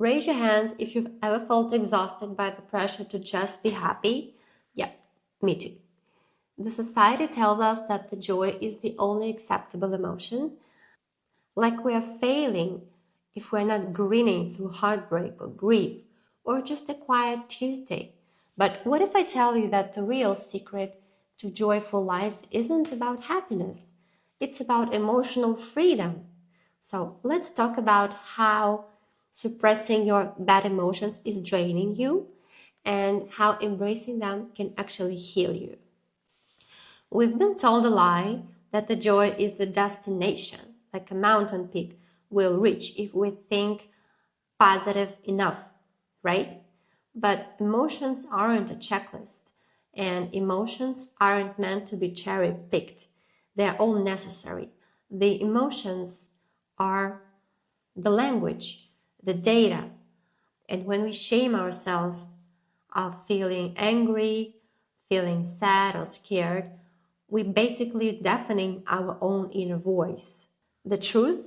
Raise your hand if you've ever felt exhausted by the pressure to just be happy. Yeah, me too. The society tells us that the joy is the only acceptable emotion, like we are failing if we're not grinning through heartbreak or grief, or just a quiet Tuesday. But what if I tell you that the real secret to joyful life isn't about happiness? It's about emotional freedom. So let's talk about how suppressing your bad emotions is draining you and how embracing them can actually heal you. We've been told a lie that the joy is the destination, like a mountain peak we'll reach if we think positive enough, right? But emotions aren't a checklist, and emotions aren't meant to be cherry picked. They're all necessary. The emotions are the language, the data. And when we shame ourselves of feeling angry, feeling sad or scared, we basically deafening our own inner voice. The truth,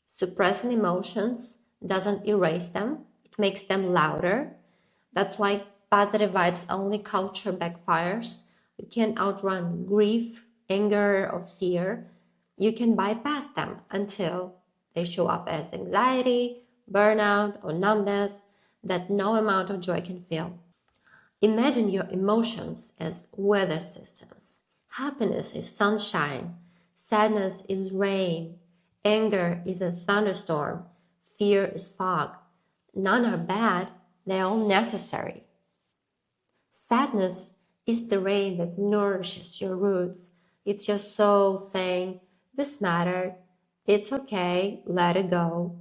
suppressing emotions doesn't erase them, it makes them louder. That's why positive vibes only culture backfires. You can't outrun grief, anger, or fear. You can bypass them until they show up as anxiety, burnout, or numbness that no amount of joy can fill. Imagine your emotions as weather systems. Happiness is sunshine, sadness is rain, anger is a thunderstorm, fear is fog. None are bad, they're all necessary. Sadness is the rain that nourishes your roots. It's your soul saying, "This mattered, it's okay, let it go."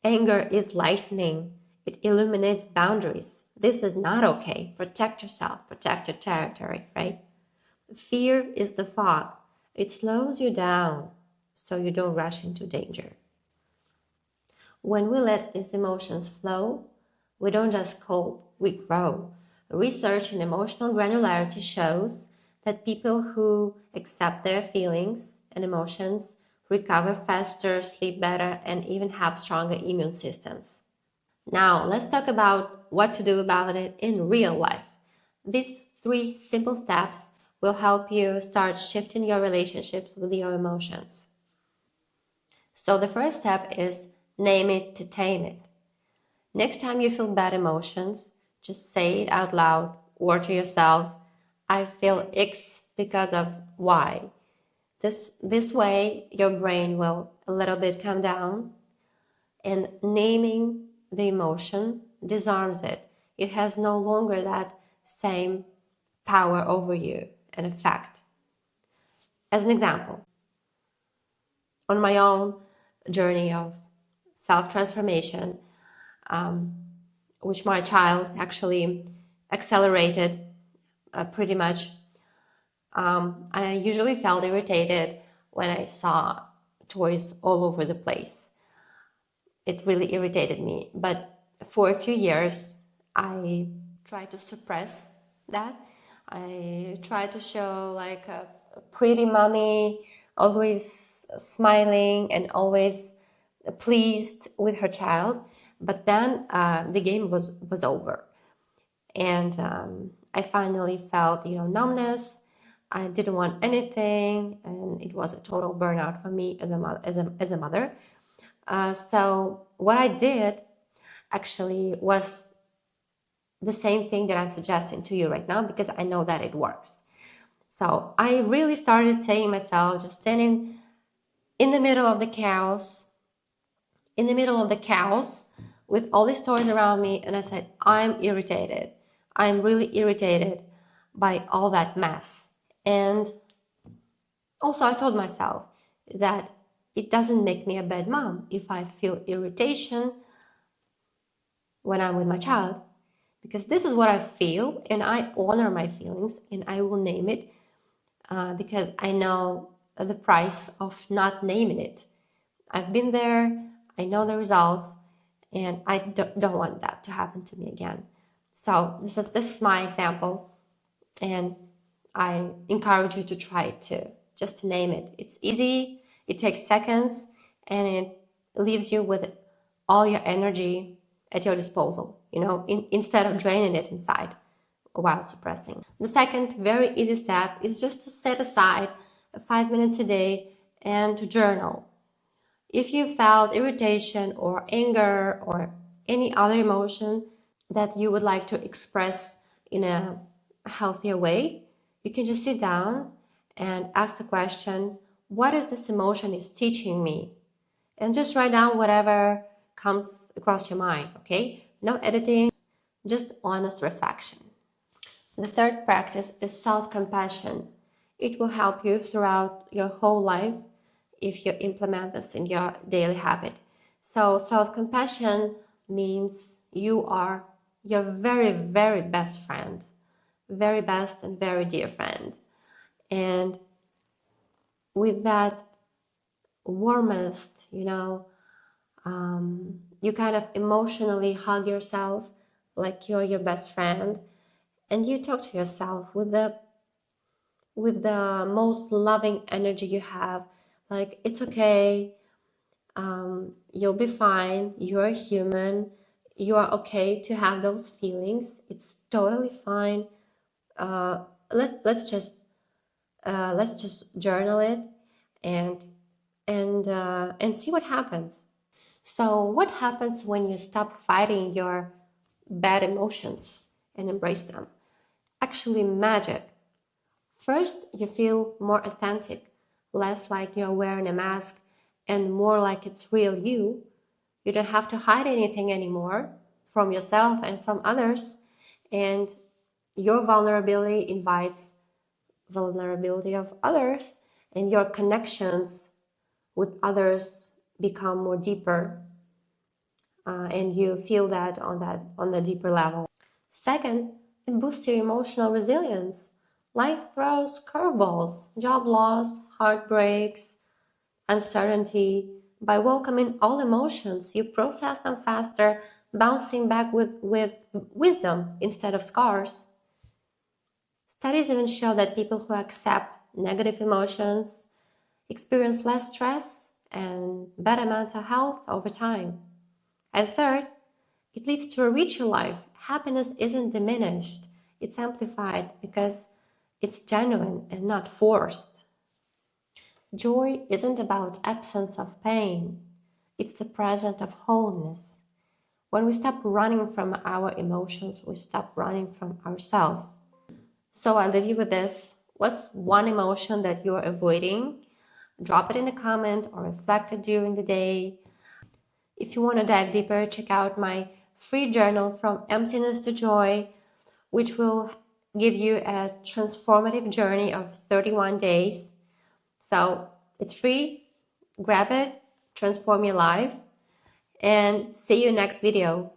Anger is lightning. It illuminates boundaries. This is not okay. Protect yourself, protect your territory, right? Fear is the fog. It slows you down so you don't rush into danger. When we let these emotions flow, we don't just cope, we grow. Research in emotional granularity shows that people who accept their feelings and emotions recover faster, sleep better, and even have stronger immune systems. Now, let's talk about what to do about it in real life. These 3 simple steps will help you start shifting your relationships with your emotions. So the first step is name it to tame it. Next time you feel bad emotions, just say it out loud or to yourself, "I feel X because of Y." This way, your brain will a little bit calm down, and naming the emotion disarms it. It has no longer that same power over you and effect. As an example, on my own journey of self-transformation, which my child actually accelerated pretty much, I usually felt irritated when I saw toys all over the place. It really irritated me. But for a few years, I tried to suppress that. I tried to show like a pretty mommy, always smiling and always pleased with her child. But then the game was over. And I finally felt, numbness. I didn't want anything, and it was a total burnout for me as a mother. So what I did actually was the same thing that I'm suggesting to you right now, because I know that it works. So I really started saying myself, just standing in the middle of the chaos, with all these toys around me, and I said, "I'm irritated. I'm really irritated by all that mess." And also I told myself that it doesn't make me a bad mom if I feel irritation when I'm with my child, because this is what I feel, and I honor my feelings, and I will name it because I know the price of not naming it. I've been there, I know the results, and I don't want that to happen to me again. So this is my example, and I encourage you to try it too, just to name it. It's easy, it takes seconds, and it leaves you with all your energy at your disposal, instead of draining it inside while suppressing. The second very easy step is just to set aside 5 minutes a day and to journal. If you felt irritation or anger or any other emotion that you would like to express in a healthier way, you can just sit down and ask the question, what is this emotion is teaching me? And just write down whatever comes across your mind, okay? No editing, just honest reflection. The third practice is self-compassion. It will help you throughout your whole life if you implement this in your daily habit. So self-compassion means you are your very, very best friend, very best and very dear friend. And with that warmest, you kind of emotionally hug yourself like you're your best friend, and you talk to yourself with the most loving energy you have, like, it's okay, you'll be fine, you're a human, you are okay to have those feelings, it's totally fine. Let's just journal it and see what happens. So what happens when you stop fighting your bad emotions and embrace them? Actually, magic. First, you feel more authentic, less like you're wearing a mask and more like it's real you. You don't have to hide anything anymore from yourself and from others, and your vulnerability invites vulnerability of others, and your connections with others become more deeper, and you feel that on the deeper level. Second, it boosts your emotional resilience. Life throws curveballs, job loss, heartbreaks, uncertainty. By welcoming all emotions, you process them faster, bouncing back with wisdom instead of scars. Studies even show that people who accept negative emotions experience less stress and better mental health over time. And third, it leads to a richer life. Happiness isn't diminished, it's amplified because it's genuine and not forced. Joy isn't about absence of pain, it's the presence of wholeness. When we stop running from our emotions, we stop running from ourselves. So I leave you with this. What's one emotion that you're avoiding? Drop it in a comment or reflect it during the day. If you want to dive deeper, check out my free journal From Emptiness to Joy, which will give you a transformative journey of 31 days. So it's free, grab it, transform your life, and see you next video.